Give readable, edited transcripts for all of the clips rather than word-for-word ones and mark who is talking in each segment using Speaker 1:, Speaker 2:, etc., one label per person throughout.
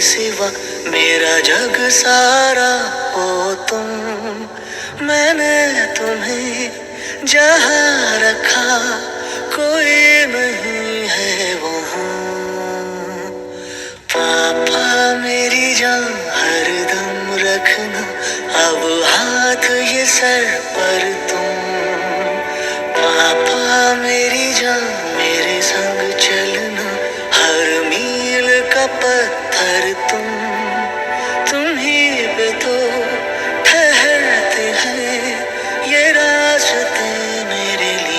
Speaker 1: सिवा मेरा जग सारा हो तुम। मैंने तुम्हें जहाँ रखा कोई नहीं है वहाँ। पापा मेरी जान हरदम रखना अब हाथ ये सर पर तुम। पापा मेरी जान मेरे संग चलना हर मील का पत्थर तुम ही पे तो ठहरते हैं ये रास्ते मेरे लिए।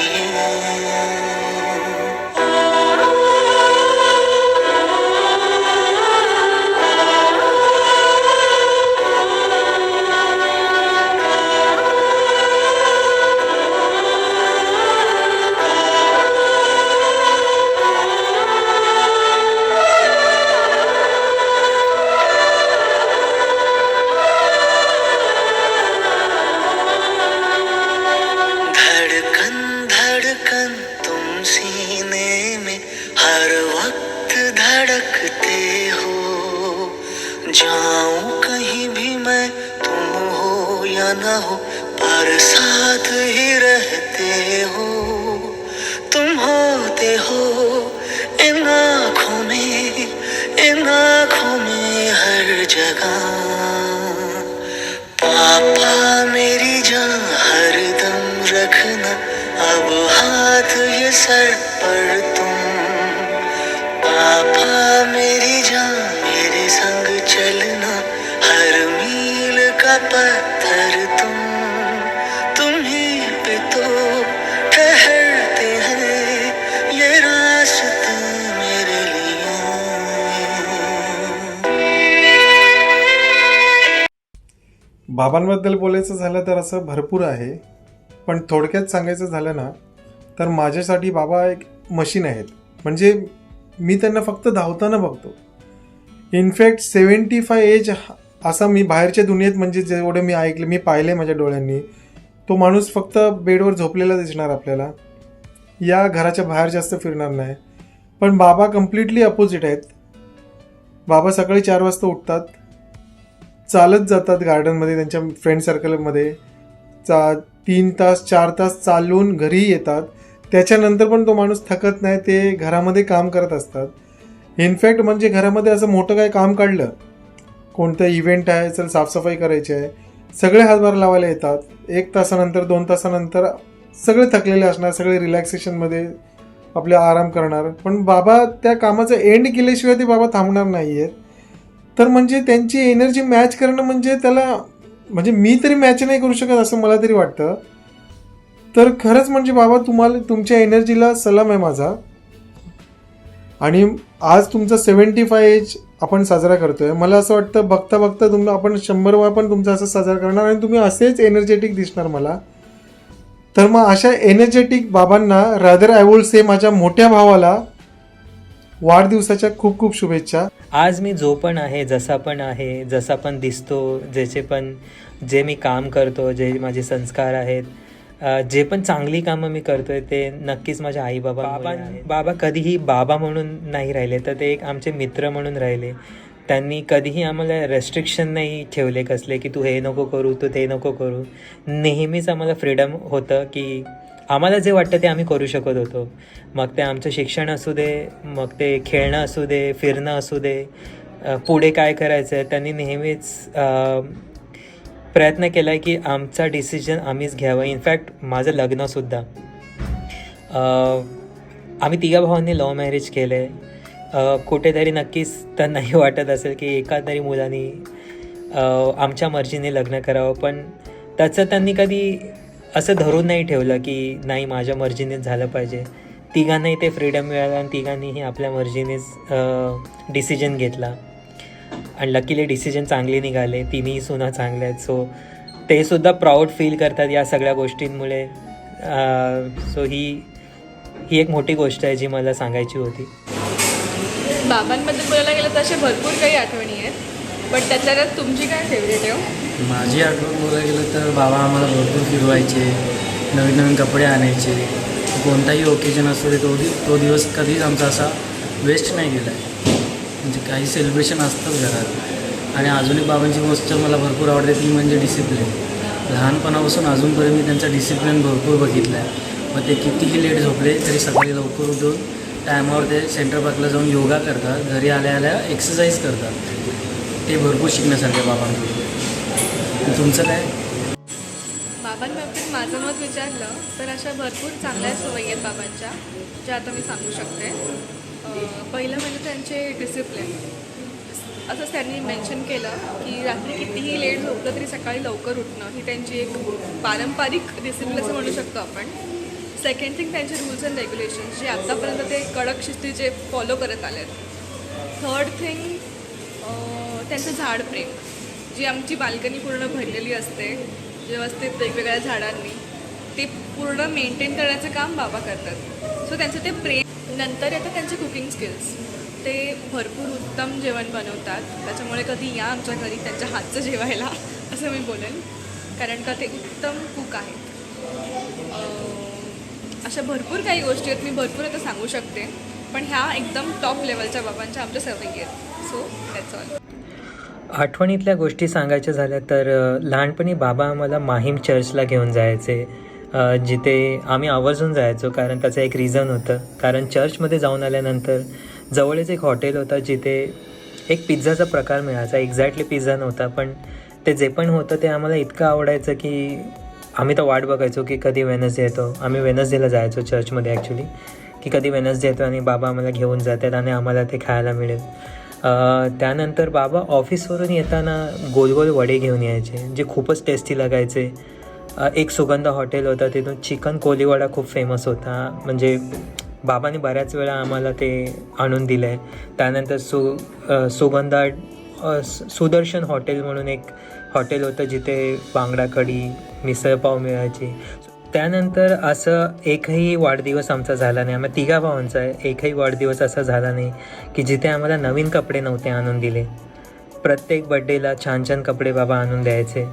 Speaker 1: धड़कन तुम सीने में हर वक्त धड़कते हो। जाऊं कहीं भी मैं तुम हो या ना हो पर साथ ही रहते हो। तुम होते हो इन आँखों में हर जगह। पापा मेरी जान हरदम रखना अब हाथ ये सर पर तुम। पापा मेरी जान मेरे संग चलना हर मील का पत्थर तुम ही पे तो ठहरते हैं ये रास्ते मेरे लिए।
Speaker 2: बाबांबद्दल बोलायचं झालं तर असं भरपूर आहे, पण थोडक्यात सांगायचं झालं ना तर माझ्यासाठी बाबा एक मशीन आहेत. म्हणजे मी त्यांना फक्त धावताना बघतो. इनफॅक्ट 75 एज असा मी बाहेरच्या दुनियेत म्हणजे जेवढं मी ऐकलं मी पाहिलं आहे माझ्या डोळ्यांनी, तो माणूस फक्त बेडवर झोपलेला दिसणार आपल्याला, या घराच्या बाहेर जास्त फिरणार नाही. पण बाबा कम्प्लिटली अपोजिट आहेत. बाबा सकाळी 4 वाजता उठतात, चालत जातात गार्डनमध्ये त्यांच्या फ्रेंड सर्कलमध्ये, 3 तास 4 तास चालून घरी येतात. त्याच्यानंतर पण तो माणूस थकत नाही, ते घरामध्ये काम करत असतात. इनफॅक्ट म्हणजे घरामध्ये असं मोठं काय काम काढलं, कोणतं इव्हेंट आहे, चल साफसफाई करायची आहे, सगळे हातभार लावायला येतात. 1 तासानंतर 2 तासानंतर सगळे थकलेले असणार, सगळे रिलॅक्सेशनमध्ये आपले आराम करणार. पण बाबा त्या कामाचं एंड केल्याशिवाय ते बाबा थांबणार नाही आहेत. तर म्हणजे त्यांची एनर्जी मॅच करणं म्हणजे त्याला म्हणजे मी तरी मॅच नाही करू शकत असं मला तरी वाटतं. तर खरंच म्हणजे बाबा तुम्हाला तुमच्या एनर्जीला सलाम आहे माझा. आणि आज तुमचा 75 एज आपण साजरा करतोय. मला असं वाटतं बघता बघता आपण 100वा पण तुमचा असं साजरा करणार आणि तुम्ही असेच एनर्जेटिक दिसणार मला. तर मग अशा एनर्जेटिक बाबांना रादर आय वुड से माझ्या मोठ्या भावाला वाढदिवसाच्या खूप खूप शुभेच्छा.
Speaker 3: आज मी जो पण आहे, जसा पण आहे, जसा पण दिसतो, जे मी काम करतो, जे माझे संस्कार आहेत, जे पण चांगली कामं मी करतोय ते नक्कीच माझ्या आई बाबा कधीही बाबा म्हणून नाही राहिले, तर ते एक आमचे मित्र म्हणून राहिले. त्यांनी कधीही आम्हाला रेस्ट्रिक्शन नाही ठेवले कसले की तू हे नको करू, तू ते नको करू. नेहमीच आम्हाला फ्रीडम होतं की आम्हाला जे वाटतं ते आम्ही करू शकत होतो. मग ते आमचं शिक्षण असू दे, मग ते खेळणं असू दे, फिरणं असू दे, पुढे काय करायचं आहे, त्यांनी नेहमीच प्रयत्न केला आहे की आमचा डिसिजन आम्हीच घ्यावा. इनफॅक्ट माझं लग्नसुद्धा आम्ही 3 भावांनी लव्ह मॅरेज केलं आहे. कुठेतरी नक्कीच तर नाही वाटत असेल की एका तरी मुलांनी आमच्या मर्जीने लग्न करावं, पण त्याचं त्यांनी कधी असं धरून नाही ठेवलं की नाही माझ्या मर्जीनेच झालं पाहिजे. तिघांनाही ते फ्रीडम मिळालं आणि तिघांनीही आपल्या मर्जीनेच डिसिजन घेतला आणि लकीली डिसिजन चांगले निघाले. तिन्ही सुना चांगल्या आहेत. सो ते सुद्धा प्राऊड फील करतात या सगळ्या गोष्टींमुळे. सो ही एक मोठी गोष्ट आहे जी मला सांगायची होती.
Speaker 4: बाबांबद्दल बोलायला गेलं तर असे भरपूर काही आठवणी आहेत, पण त्याच्यात तुमची काय फेवरेट आहे?
Speaker 5: माझी आठवण बोलायला गेलं तर बाबा आम्हाला भरपूर फिरवायचे, नवीन नवीन कपडे आणायचे. कोणताही ओकेजन असतो ते तो दिवस कधीच आमचा असा वेस्ट नाही गेला आहे. म्हणजे काही सेलिब्रेशन असतात घरात. आणि अजून एक बाबांची गोष्ट मला भरपूर आवडते ती म्हणजे डिसिप्लिन. लहानपणापासून अजूनपर्यंत मी त्यांचा डिसिप्लिन भरपूर बघितला आहे. मग ते कितीही लेट झोपले तरी सकाळी लवकर उठून टायमावर ते सेंटर पार्कला जाऊन योगा करतात, घरी आल्या आल्या एक्सरसाइज करतात. ते भरपूर शिकण्यासारखे बाबांकडून. तुमचं काय?
Speaker 4: बाबांबाबतीत माझं मत विचारलं तर अशा भरपूर चांगल्या सवयी आहेत बाबांच्या, ज्या आता मी सांगू शकते. पहिलं म्हणजे त्यांचे डिसिप्लिन. असंच त्यांनी मेन्शन केलं की रात्री कितीही लेट झोपलं तरी सकाळी लवकर उठणं ही त्यांची एक पारंपरिक डिसिप्लिन असं म्हणू शकतो आपण. सेकंड थिंग त्यांचे रूल्स अँड रेग्युलेशन्स जे आत्तापर्यंत ते कडक शिस्तीचे फॉलो करत आले आहेत. थर्ड थिंग त्यांचं झाड प्रेम. जी आमची बाल्कनी पूर्ण भरलेली असते व्यवस्थित वेगवेगळ्या झाडांनी, ते पूर्ण मेंटेन करण्याचं काम बाबा करतात. सो त्यांचं ते प्रेम. नंतर येतं त्यांचे कुकिंग स्किल्स. ते भरपूर उत्तम जेवण बनवतात. त्याच्यामुळे कधी या आमच्या घरी त्यांच्या हातचं जेवायला असं मी बोलेन, कारण का ते उत्तम कुक आहेत. अशा भरपूर काही गोष्टी आहेत, मी भरपूर आता सांगू शकते, पण ह्या एकदम टॉप लेवलच्या बाबांच्या आमच्या सवयी आहेत. So that's all.
Speaker 3: आठवणीतल्या गोष्टी सांगायच्या झाल्या तर लहानपणी बाबा आम्हाला माहीम चर्चला घेऊन जायचे, जिथे आम्ही आवर्जून जायचो, कारण त्याचं एक रिझन होतं. कारण चर्चमध्ये जाऊन आल्यानंतर जवळच एक हॉटेल होतं जिथे एक पिझ्झाचा प्रकार मिळायचा. एक्झॅक्टली पिझ्झा नव्हता, पण ते जे पण होतं ते आम्हाला इतकं आवडायचं की आम्ही तर वाट बघायचो की कधी वेनसडे येतो. आम्ही वेनसडेला जायचो चर्चमध्ये ॲक्च्युली, की कधी वेनसडे येतो आणि बाबा आम्हाला घेऊन जातात आणि आम्हाला ते खायला मिळेल. त्यानंतर बाबा ऑफिसवरून येताना गोल गोल वडे घेऊन यायचे, जे खूपच टेस्टी लागायचे. एक सुगंध हॉटेल होतं, तिथून चिकन कोलीवडा खूप फेमस होता. म्हणजे बाबांनी बऱ्याच वेळा आम्हाला ते आणून दिलं आहे. त्यानंतर सुदर्शन हॉटेल म्हणून एक हॉटेल होतं जिथे बांगडा कढी, मिसळपाव मिळायची. त्यानंतर असं एकही वाढदिवस आमचा झाला नाही, आम्ही 3 भावांचा आहे, एकही वाढदिवस असा झाला नाही की जिथे आम्हाला नवीन कपडे नव्हते आणून दिले. प्रत्येक बड्डेला छान छान कपडे बाबा आणून द्यायचे.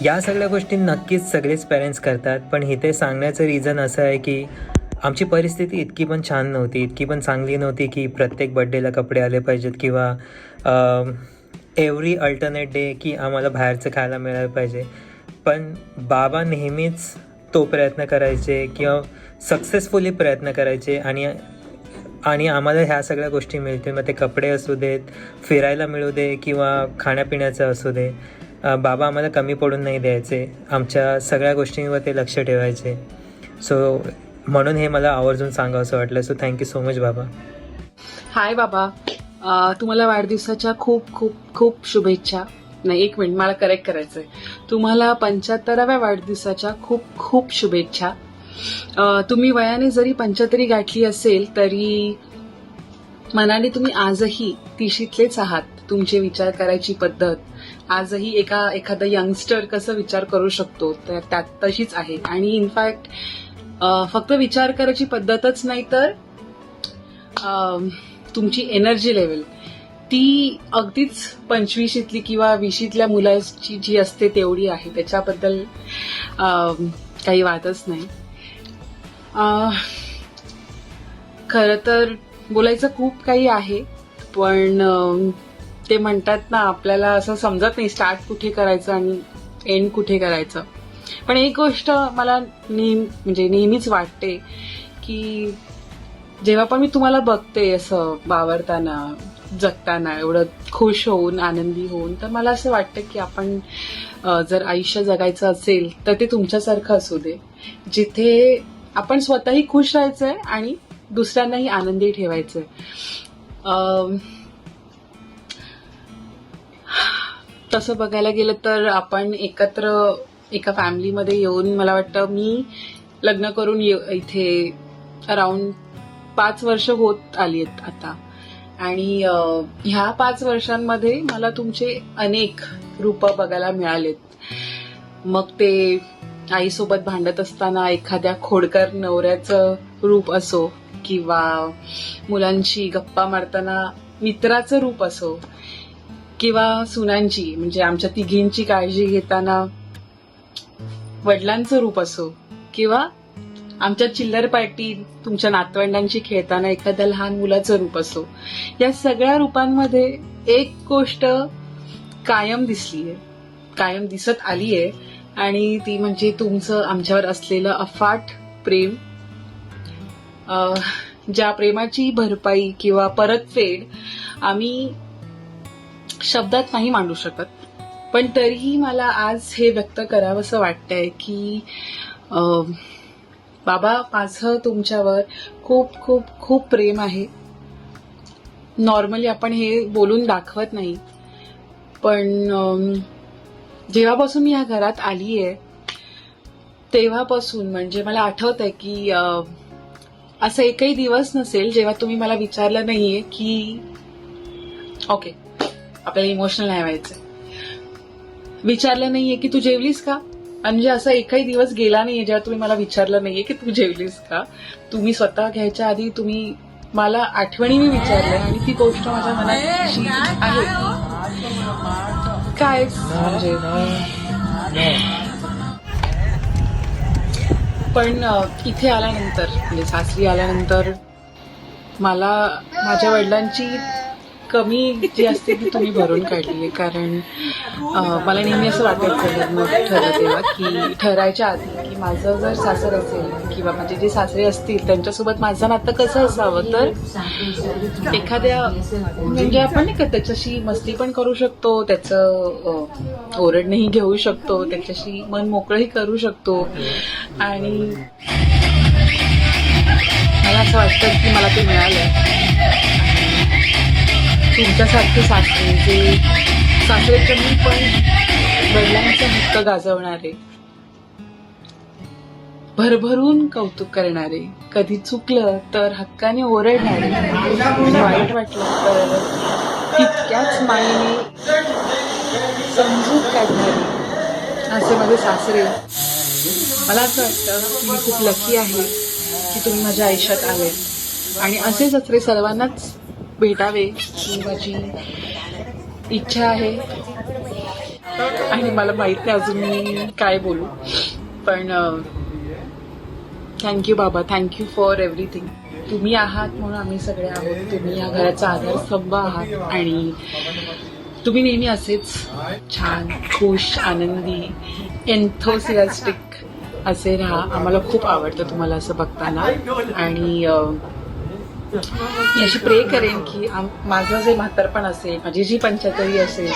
Speaker 3: या सगळ्या गोष्टी नक्कीच सगळेच पॅरेंट्स करतात, पण इथे सांगण्याचं रिझन असं आहे की आमची परिस्थिती इतकी पण छान नव्हती, इतकी पण चांगली नव्हती की प्रत्येक बड्डेला कपडे आले पाहिजेत किंवा एव्हरी अल्टरनेट डे की आम्हाला बाहेरचं खायला मिळालं पाहिजे. पण बाबा नेहमीच तो प्रयत्न करायचे किंवा सक्सेसफुली प्रयत्न करायचे आणि आम्हाला ह्या सगळ्या गोष्टी मिळतील. मग ते कपडे असू देत, फिरायला मिळू दे किंवा खाण्यापिण्याचं असू दे, बाबा आम्हाला कमी पडून नाही द्यायचे. आमच्या सगळ्या गोष्टींवर ते लक्ष ठेवायचे. सो म्हणून हे मला आवर्जून सांगावं असं वाटलं. सो थँक्यू सो मच बाबा.
Speaker 6: हाय बाबा, तुम्हाला वाढदिवसाच्या खूप खूप खूप शुभेच्छा. नाही, एक मिनिट, मला करेक्ट करायचंय. तुम्हाला 75व्या वाढदिवसाच्या खूप खूप शुभेच्छा. तुम्ही वयाने जरी 75 गाठली असेल तरी मनाने तुम्ही आजही 30तलेच आहात. तुमचे विचार करायची पद्धत आजही एखादा यंगस्टर कसं विचार करू शकतो तर त्यात तशीच आहे. आणि इनफॅक्ट फक्त विचार करायची पद्धतच नाही तर तुमची एनर्जी लेवल ती अगदीच 25तली किंवा 20तल्या मुलाची जी असते तेवढी आहे. त्याच्याबद्दल काही वादच नाही. खरं तर बोलायचं खूप काही आहे, पण ते म्हणतात ना, आपल्याला असं समजत नाही स्टार्ट कुठे करायचं आणि एंड कुठे करायचं. पण एक गोष्ट मला नेहमीच वाटते की जेव्हा पण मी तुम्हाला बघते असं वावरताना, जगताना, एवढं खुश होऊन, आनंदी होऊन, तर मला असं वाटतं की आपण जर आयुष्य जगायचं असेल तर ते तुमच्यासारखं असू दे, जिथे आपण स्वतःही खुश राहायचंय आणि दुसऱ्यांनाही आनंदी ठेवायचंय. तसं बघायला गेलं तर आपण एकत्र एका फॅमिलीमध्ये येऊन, मला वाटतं मी लग्न करून इथे अराउंड 5 वर्ष होत आली आहेत आता. आणि ह्या 5 वर्षांमध्ये मला तुमचे अनेक रूपं बघायला मिळालेत. मग ते आईसोबत भांडत असताना एखाद्या खोडकर नवऱ्याचं रूप असो किंवा मुलांची गप्पा मारताना मित्राचं रूप असो किंवा सुनांची म्हणजे आमच्या तिघींची काळजी घेताना वडिलांचं रूप असो किंवा आमच्या चिल्लर पार्टीत तुमच्या नातवंडांशी खेळताना एखाद्या लहान मुलाचं रूप असो, या सगळ्या रूपांमध्ये एक गोष्ट कायम दिसलीये, कायम दिसत आलीये, आणि ती म्हणजे तुमचं आमच्यावर असलेलं अफाट प्रेम. ज्या प्रेमाची भरपाई किंवा परतफेड आम्ही शब्दात नाही मांडू शकत, पण तरीही मला आज हे व्यक्त करावंसं वाटतंय की बाबा, माझं तुमच्यावर खूप खूप खूप प्रेम आहे. नॉर्मली आपण हे बोलून दाखवत नाही, पण जेव्हापासून मी या घरात आलीये तेव्हापासून म्हणजे मला आठवत आहे की असा एकही दिवस नसेल जेव्हा तुम्ही मला विचारलं नाहीये की ओके, आपल्याला इमोशनल नाही व्हायचंय, विचारलं नाहीये की तू जेवलीस का. म्हणजे असा एकही दिवस गेला नाहीये जेव्हा तुम्ही मला विचारलं नाहीये की तू जेवलीस का. तुम्ही स्वतः घ्यायच्या आधी तुम्ही मला आठवणीने विचारलंय, आणि ती गोष्ट माझ्या मनात अशी आहे. काय म्हणजे पण इथे आल्यानंतर म्हणजे सासरी आल्यानंतर मला माझ्या वडिलांची कमी जी असते ती तुम्ही भरून काढली आहे. कारण मला नेहमी असं वाटायचं लग्न ठरलं तेव्हा की ठरायच्या आधी की माझं जर सासर असेल किंवा म्हणजे जे सासरे असतील त्यांच्यासोबत माझं नातं कसं असावं, तर एखाद्या म्हणजे आपण नाही का त्याच्याशी मस्ती पण करू शकतो, त्याचं ओरडणंही घेऊ शकतो, त्याच्याशी मन मोकळंही करू शकतो. आणि मला असं वाटतं की मला ते मिळालं. तुमच्यासारखे सासरे जे सासरे कमी पण वडिलांचा हक्क गाजवणारे, भरभरून कौतुक करणारे, कधी चुकलं तर हक्काने ओरडणारे, वाईट वाटलं तर तितक्याच मायेने समजूत काढणारे असे माझे सासरे. मला असं वाटतं की मी खूप लकी आहे की तुम्ही माझ्या आयुष्यात आले, आणि असे सासरे सर्वांनाच भेटावे ही माझी इच्छा आहे. आणि मला माहित नाही अजून मी काय बोलू, पण थँक्यू बाबा, थँक्यू फॉर एव्हरीथिंग. तुम्ही आहात म्हणून आम्ही सगळे आहोत. तुम्ही या घराचा आधारस्तंभ आहात, आणि तुम्ही नेहमी असेच छान, खुश, आनंदी, एन्थोसियास्टिक असे राहा. आम्हाला खूप आवडतं तुम्हाला असं बघताना. आणि मी अशी प्रे करेन की माझं जे म्हातारपण असेल, माझी जी 75 असेल,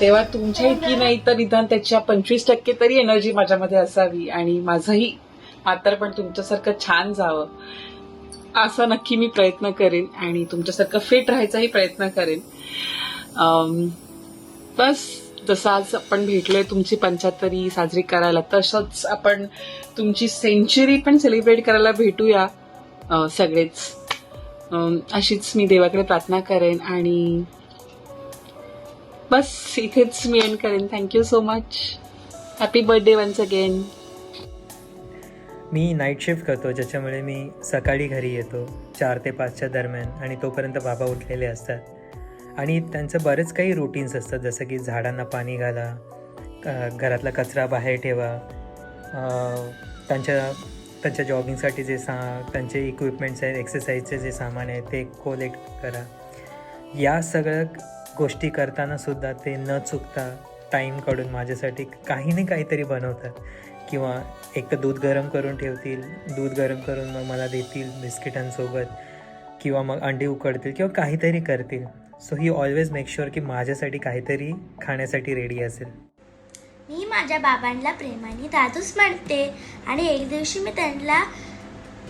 Speaker 6: तेव्हा तुमच्या इतकी नाही तर निदान त्याच्या 25% तरी एनर्जी माझ्यामध्ये असावी, आणि माझंही म्हातारपण तुमच्यासारखं छान जावं असा नक्की मी प्रयत्न करेन, आणि तुमच्यासारखं फिट राहायचाही प्रयत्न करेन. बस जसं आज आपण भेटलोय तुमची 75 साजरी करायला, तसंच आपण तुमची सेंचुरी पण सेलिब्रेट करायला भेटूया सगळेच. अशीच मी देवाकडे प्रार्थना करेन, आणि बस इथेच मी एंड करेन. Thank you so much. Happy birthday once again.
Speaker 3: मी नाईट शिफ्ट करतो, ज्याच्यामुळे मी सकाळी घरी येतो 4 ते 5च्या दरम्यान, आणि तोपर्यंत बाबा उठलेले असतात. आणि त्यांचं बरेच काही रुटीन्स असतात, जसं की झाडांना पाणी घाला, घरातला कचरा बाहेर ठेवा, त्यांच्या जॉगिंगसाठी जे त्यांचे इक्विपमेंट्स आहेत, एक्सरसाइजचे जे सामान आहे ते कोलेक्ट करा. या सगळ्या गोष्टी करतानासुद्धा ते न चुकता टाईम काढून माझ्यासाठी काही ना काहीतरी बनवतात. किंवा एक तर दूध गरम करून ठेवतील, दूध गरम करून मग मला देतील बिस्किटांसोबत, किंवा मग अंडी उकडतील किंवा काहीतरी करतील. सो ही ऑलवेज मेक शुअर की माझ्यासाठी काहीतरी खाण्यासाठी रेडी असेल.
Speaker 7: मी माझ्या बाबांना प्रेमाने दादूच म्हणते, आणि एक दिवशी मी त्यांना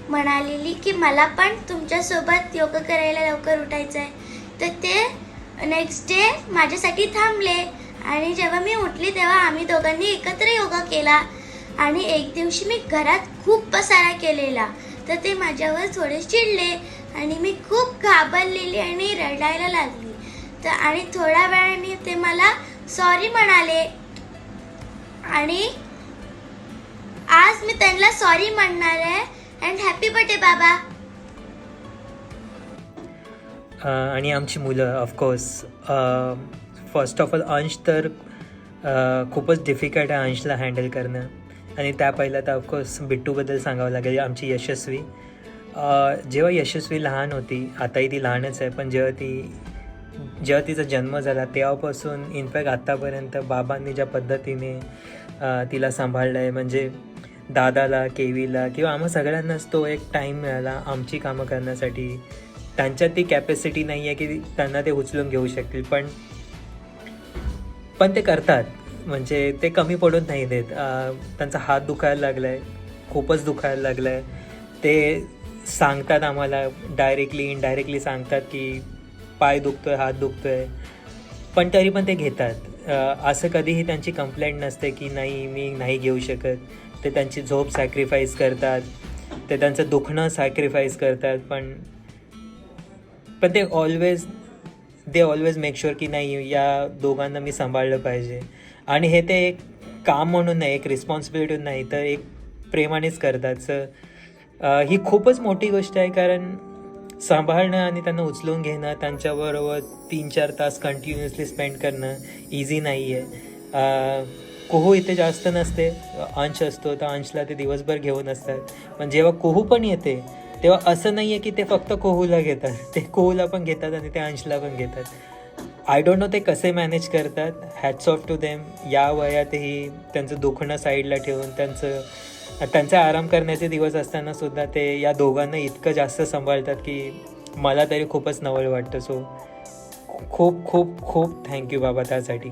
Speaker 7: म्हणालेली की मला पण तुमच्यासोबत योगा करायला लवकर उठायचं आहे. तर ते नेक्स्ट डे माझ्यासाठी थांबले, आणि जेव्हा मी उठली तेव्हा आम्ही दोघांनी एकत्र योगा केला. आणि एक दिवशी मी घरात खूप पसारा केलेला, तर ते माझ्यावर थोडे चिडले, आणि मी खूप घाबरलेली आणि रडायला लागली. तर आणि थोड्या वेळाने ते मला सॉरी म्हणाले, आणि आज मी त्यांना सॉरी म्हणणार आहे. अँड हॅपी बर्थडे बाबा.
Speaker 3: आणि आमची मुलं ऑफकोर्स, फर्स्ट ऑफ ऑल अंश तर खूपच डिफिकल्ट आहे अंशला हँडल करणं. आणि त्या पहिलं तर ऑफकोर्स बिट्टूबद्दल सांगावं लागेल, आमची यशस्वी. जेव्हा यशस्वी लहान होती, आताही ती लहानच आहे, पण जेव्हा तिचा जन्म झाला तेव्हापासून इनफॅक्ट आत्तापर्यंत बाबांनी ज्या पद्धतीने तिला सांभाळलं आहे, म्हणजे दादाला, केवीला किंवा आम्हा सगळ्यांनाच तो एक टाईम मिळाला आमची कामं करण्यासाठी. त्यांच्यात ती कॅपॅसिटी नाही आहे की त्यांना ते उचलून घेऊ शकतील, पण ते करतात. म्हणजे ते कमी पडून नाही देत. त्यांचा हात दुखायला लागला आहे, खूपच दुखायला लागला आहे. ते सांगतात आम्हाला, डायरेक्टली इनडायरेक्टली सांगतात की पाय दुखतो आहे, हात दुखतो आहे, पण तरी पण ते घेतात. असं कधीही त्यांची कंप्लेंट नसते की नाही मी नाही घेऊ शकत. ते त्यांची झोप सॅक्रिफाईस करतात, ते त्यांचं दुखणं सॅक्रिफाईस करतात, पण ते ऑलवेज मेक शुअर की नाही या दोघांना मी सांभाळलं पाहिजे. आणि हे ते एक काम म्हणून नाही, एक रिस्पॉन्सिबिलिटी नाही, तर एक प्रेमानेच करतात. ही खूपच मोठी गोष्ट आहे, कारण सांभाळणं आणि त्यांना उचलून घेणं, त्यांच्याबरोबर 3-4 तास कंटिन्युअसली स्पेंड करणं इझी नाही आहे. कुहू इथे जास्त नसते, अंश असतो, तर अंशला ते दिवसभर घेऊन असतात. पण जेव्हा कुहू पण येते तेव्हा असं नाही आहे की ते फक्त कुहूला घेतात, ते कुहूला पण घेतात आणि ते अंशला पण घेतात. आय डोंट नो ते कसे मॅनेज करतात. Hats off to them. या वयातही त्यांचं दुखणं साईडला ठेवून त्यांचा आराम करण्याचे दिवस असताना सुद्धा ते या दोघांना इतकं जास्त सांभाळतात की मला तरी खूपच नवल वाटतं. सो खूप खूप खूप थँक्यू बाबा त्यासाठी.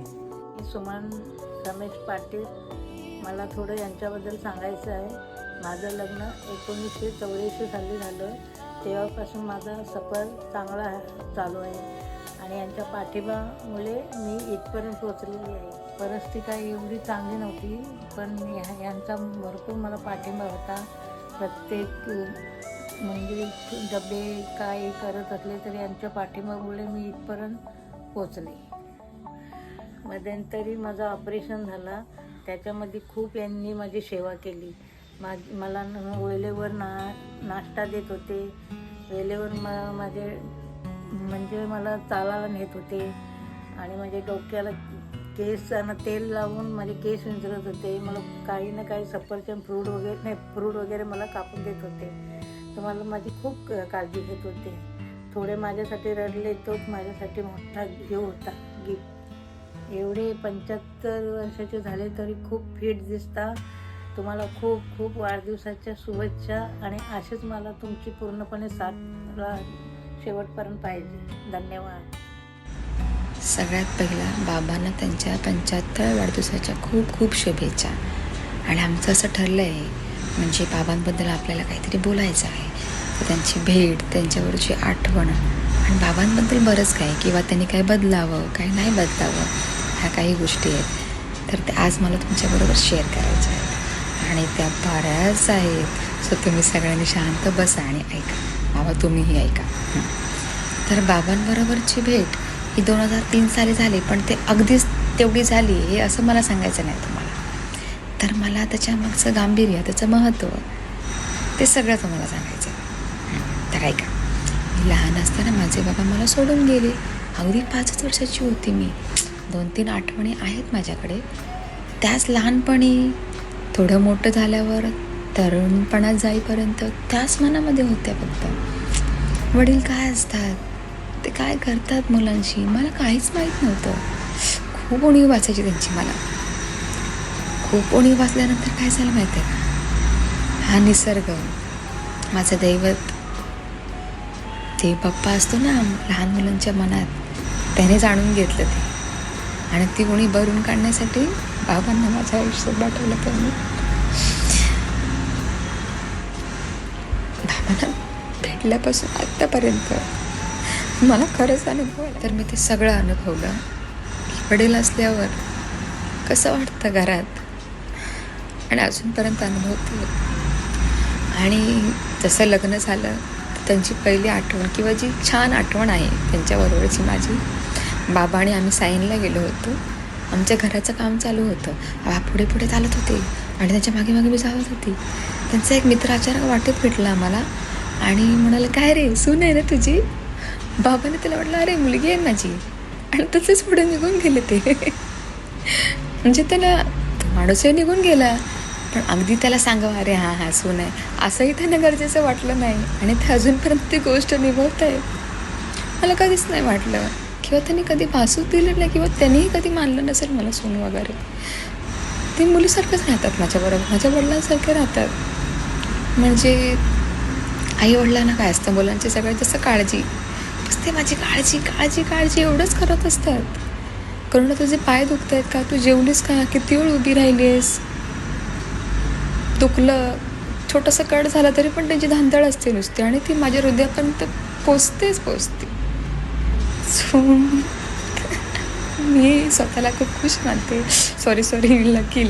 Speaker 8: सुमन रमेश पाटील. मला थोडं यांच्याबद्दल सांगायचं आहे. माझं लग्न 1984 साली झालं. तेव्हापासून माझा सफर चांगला चालू आहे आणि यांच्या पाठिंब्यामुळे मी इथपर्यंत पोचलेली आहे. परिस्थिती काही एवढी चांगली नव्हती, पण यांचा भरपूर मला पाठिंबा होता. प्रत्येक म्हणजे डबे काय करत असले तरी यांच्या पाठिंब्यामुळे मी इथपर्यंत पोचले. मध्यंतरी माझं ऑपरेशन झालं, त्याच्यामध्ये खूप यांनी माझी सेवा केली. मला वेळेवर नाश्ता देत होते, वेळेवर माझे म्हणजे मला चालायला नेत होते आणि माझ्या डोक्याला केस आणि तेल लावून माझे केस विंचरत होते. मला काही ना काही सफरचंद फ्रूट वगैरे मला कापून देत होते. तर मला माझी खूप काळजी घेत होते. थोडे माझ्यासाठी रडले, तोच माझ्यासाठी मोठा जीव होता गिफ्ट. एवढे 75 वर्षाचे झाले तरी खूप फिट दिसता. तुम्हाला खूप खूप वाढदिवसाच्या शुभेच्छा आणि असेच मला तुमची पूर्णपणे साथ शेवटपर्यंत पाहिजे. धन्यवाद.
Speaker 9: सगळ्यात पहिला बाबांना त्यांच्या 75व्या वाढदिवसाच्या खूप खूप शुभेच्छा. आणि आमचं असं ठरलं आहे, म्हणजे बाबांबद्दल आपल्याला काहीतरी बोलायचं आहे, तर त्यांची भेट, त्यांच्यावरची आठवण आणि बाबांबद्दल बरंच काही, किंवा त्यांनी काय बदलावं काय नाही बदलावं, ह्या काही गोष्टी आहेत. तर ते आज मला तुमच्याबरोबर शेअर करायच्या आहेत आणि त्या बऱ्याच आहेत. सो तुम्ही सगळ्यांनी शांत बसा आणि ऐका. बाबा तुम्हीही ऐका. तर बाबांबरोबरची भेट ही 2003 साली झाली, पण ते अगदीच तेवढी झाली हे असं मला सांगायचं नाही तुम्हाला. तर मला त्याच्यामागचं गांभीर्य, त्याचं महत्त्व, ते सगळं तुम्हाला सांगायचं. तर ऐका. मी लहान असताना माझे बाबा मला सोडून गेले. अगदी 5 वर्षाची होती मी. 2-3 आठवणी आहेत माझ्याकडे. त्याच लहानपणी, थोडं मोठं झाल्यावर, तरुणपणात जाईपर्यंत त्याच मनामध्ये होत्या फक्त. वडील काय असतात, ते काय करतात मुलांशी, मला काहीच माहीत नव्हतं. खूप उणीव वाचायची त्यांची मला. खूप उणीव वाचल्यानंतर काय झालं माहिती आहे का, हा निसर्ग, माझं दैवत, ते बाप्पा असतो ना लहान मुलांच्या मनात, त्याने जाणून घेतलं ते. आणि ती उणीव भरून काढण्यासाठी बाबांना माझ्या आयुष्यात पाठवलं. त्यांनी बाबांना भेटल्यापासून आत्तापर्यंत मला खरंच अनुभव आला. तर मी ते सगळं अनुभवलं. वडील असल्यावर कसं वाटतं घरात, आणि अजूनपर्यंत अनुभवते. आणि जसं लग्न झालं तर त्यांची पहिली आठवण, किंवा जी छान आठवण आहे त्यांच्याबरोबरची माझी, बाबा आणि आम्ही साईनला गेलो होतो. आमच्या घराचं काम चालू होतं. बाबा पुढे पुढे चालत होते आणि त्याच्या मागे मागे मी जात होती. त्यांचा एक मित्र अचानक वाटेत भेटला आम्हाला आणि म्हणाला, काय रे सून आहे ना तुझी? बाबाने त्याला म्हटलं, अरे मुलगी आहे माझी. आणि तसंच पुढे निघून गेले ते. म्हणजे त्याला तो माणूसही निघून गेला, पण अगदी त्याला सांगावं अरे हां हां सून आहे असंही त्यांना गरजेचं वाटलं नाही. आणि ते अजूनपर्यंत ती गोष्ट निभवत आहे. मला कधीच नाही वाटलं किंवा त्यांनी कधी भासूच दिलं नाही किंवा त्यांनीही कधी मानलं नसेल मला सून वगैरे. ते मुलीसारखंच राहतात माझ्याबरोबर, माझ्या वडिलांसारखे राहतात. म्हणजे आईवडिलांना काय असतं मुलांची सगळ्यात जास्त काळजी. बस ते माझी काळजी काळजी काळजी एवढंच करत असतात. करुणा तुझे पाय दुखत आहेत का, तू जेवलीस का, किती वेळ उभी राहिलीस, दुखलं छोटंसं कट झालं तरी पण त्यांची धांदळ असते नुसती आणि ती माझ्या हृदयापर्यंत पोचते. सो मी स्वतःला खूप खुश मानते. सॉरी लकी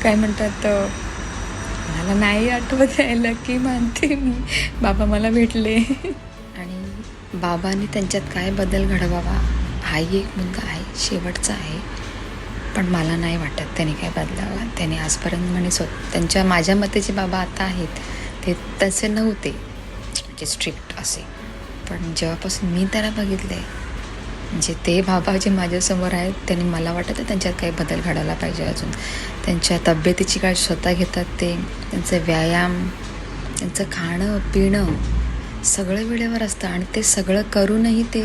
Speaker 9: काय म्हणतात, मला नाही आठवत आहे, लकी मानते मी. बाबा मला भेटले आणि बाबांनी त्यांच्यात काय बदल घडवावा. हाही एक मुलगा आहे, शेवटचा आहे, पण मला नाही वाटत त्याने काय बदलावं. त्याने आजपर्यंत म्हणे त्यांच्या माझ्या मते जे बाबा आता आहेत ते तसे नव्हते, म्हणजे स्ट्रिक्ट असे. पण जेव्हापासून मी त्याला बघितलं आहे, म्हणजे ते बाबा जे माझ्यासमोर आहेत त्यांनी मला वाटतं त्यांच्यात काही बदल घडायला पाहिजे अजून. त्यांच्या तब्येतीची काळजी स्वतः घेतात ते, त्यांचं व्यायाम, त्यांचं खाणं पिणं सगळं वेळेवर असतं आणि ते सगळं करूनही ते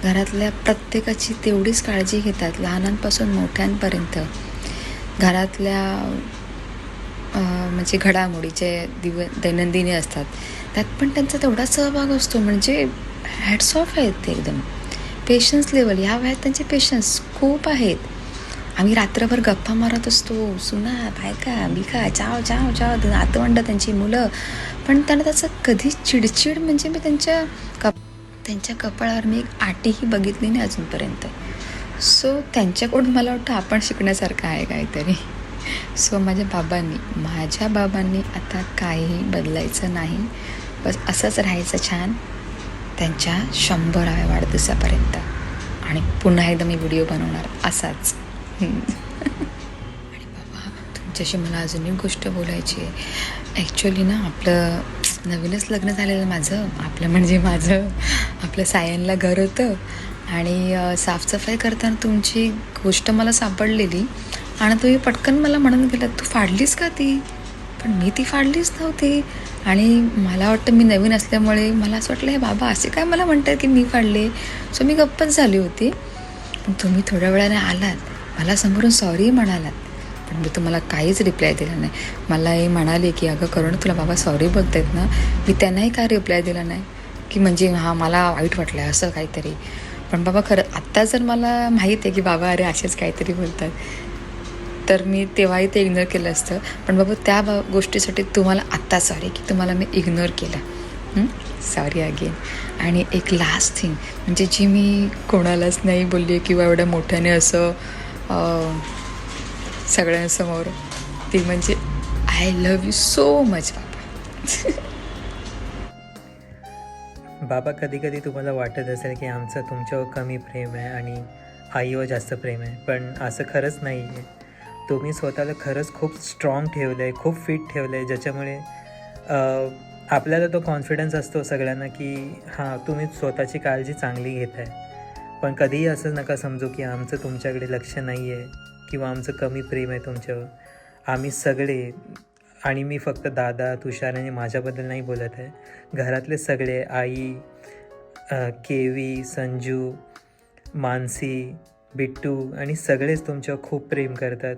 Speaker 9: घरातल्या प्रत्येकाची तेवढीच काळजी घेतात, लहानांपासून मोठ्यांपर्यंत. घरातल्या म्हणजे घडामोडी जे दैनंदिनी असतात त्यात पण त्यांचा तेवढाच सहभाग असतो. म्हणजे हॅट्स ऑफ आहेत ते एकदम. पेशन्स लेवल ह्या वयात त्यांचे पेशन्स खूप आहेत. आम्ही रात्रभर गप्पा मारत असतो, सुना बायका बिका चाव चाव चाव नातवंड त्यांची मुलं, पण त्यांना त्याचं कधीच चिडचिड म्हणजे मी त्यांच्या कपाळावर मी एक आटीही बघितली नाही अजूनपर्यंत. सो त्यांच्याकडून मला वाटतं आपण शिकण्यासारखं आहे काहीतरी. सो माझ्या बाबांनी आता काहीही बदलायचं नाही, बस असंच राहायचं छान त्यांच्या 100व्या वाढदिवसापर्यंत. आणि पुन्हा एकदा मी व्हिडिओ बनवणार असाच. आणि बाबा तुमच्याशी मला अजून एक गोष्ट बोलायची आहे. ॲक्च्युली ना आपलं नवीनच लग्न झालेलं माझं आपलं सायनला घर होतं आणि साफसफाई करताना तुमची गोष्ट मला सापडलेली आणि तुम्ही पटकन मला म्हणून गेलात तू फाडलीस का ती, पण मी ती फाडलीच नव्हती. आणि मला वाटतं मी नवीन असल्यामुळे मला असं वाटलं हे बाबा असे काय मला म्हणतात की मी फाडले. सो मी गप्पच झाली होती. पण तुम्ही थोड्या वेळाने आलात, मला समोरून सॉरी म्हणालात, पण मी तुम्हाला काहीच रिप्लाय दिला नाही. मला हे म्हणाले की अगं करुणा तुला बाबा सॉरी बोलतायत ना. मी त्यांनाही काय रिप्लाय दिला नाही की म्हणजे हां मला वाईट वाटलं आहे असं काहीतरी. पण बाबा खरं आत्ता जर मला माहीत आहे की बाबा अरे असेच काहीतरी बोलतात तर मी तेव्हाही ते इग्नोर केलं असतं. पण बाबा त्या गोष्टीसाठी तुम्हाला आत्ता सॉरी की तुम्हाला मी इग्नोर केलं. Sorry again. आणि एक लास्ट थिंग म्हणजे जी मी कोणालाच नाही बोलली किंवा एवढ्या मोठ्याने असं सगळ्यांसमोर, ती म्हणजे I love you so much बाबा.
Speaker 3: बाबा कधी कधी तुम्हाला वाटत असेल की आमचं तुमच्यावर कमी प्रेम आहे आणि आईवर जास्त प्रेम आहे, पण असं खरंच नाही आहे. तुम्ही स्वतःला खरंच खूप स्ट्रॉंग ठेवलं आहे, खूप फिट ठेवलं आहे, ज्याच्यामुळे आपल्याला तो कॉन्फिडन्स असतो सगळ्यांना की हां तुम्ही स्वतःची काळजी चांगली घेत आहे. पण कधीही असं नका समजू की आमचं तुमच्याकडे लक्ष नाही आहे किंवा आमचं कमी प्रेम आहे तुमच्यावर. आम्ही सगळे, आणि मी फक्त दादा तुषार आणि माझ्याबद्दल नाही बोलत आहे, घरातले सगळे, आई, केवी, संजू, मानसी, बिट्टू आणि सगळेच तुमच्यावर खूप प्रेम करतात.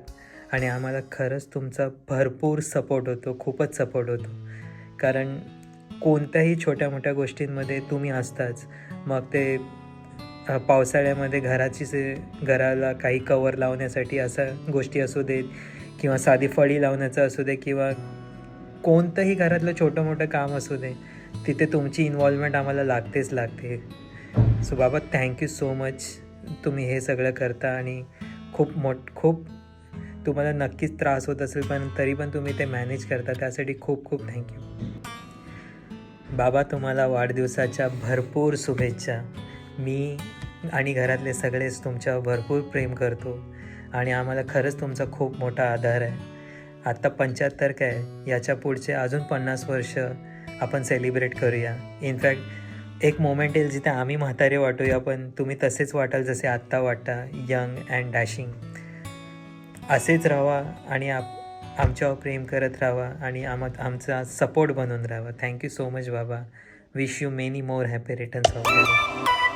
Speaker 3: आणि आम्हाला खरंच तुमचा भरपूर सपोर्ट होतो, खूपच सपोर्ट होतो. कारण कोणत्याही छोट्या मोठ्या गोष्टींमध्ये तुम्ही असताच. मग ते पावसाळ्यामध्ये घराला काही कवर लावण्यासाठी असं गोष्टी असू देत किंवा साधी फळी लावण्याचं असू दे किंवा कोणतंही घरातलं छोटं मोठं काम असू दे, तिथे तुमची इन्व्हॉल्वमेंट आम्हाला लागते. सो बाबा थँक्यू सो मच. तुम्ही हे सगळं करता आणि खूप तुम्हाला नक्कीच त्रास होत असेल पण तरी पण तुम्ही ते मॅनेज करता, त्यासाठी खूप थँक्यू. बाबा तुम्हाला वाढदिवसाच्या भरपूर शुभेच्छा. मी आणि घरातले सगळेच तुमच्यावर भरपूर प्रेम करतो आणि आम्हाला खरंच तुमचा खूप मोठा आधार आहे. आत्ता 75 काय, याच्या पुढचे अजून 50 वर्ष आपण सेलिब्रेट करूया. इनफॅक्ट एक मोमेंट येईल जिथे आम्ही म्हातारे वाटूया पण तुम्ही तसेच वाटाल जसे आत्ता वाटता, यंग अँड डॅशिंग. असेच राहा आणि आमच्यावर प्रेम करत राहावा आणि आमचा सपोर्ट बनून राहावा. थँक्यू सो मच बाबा. Wish you many more happy returns of the day.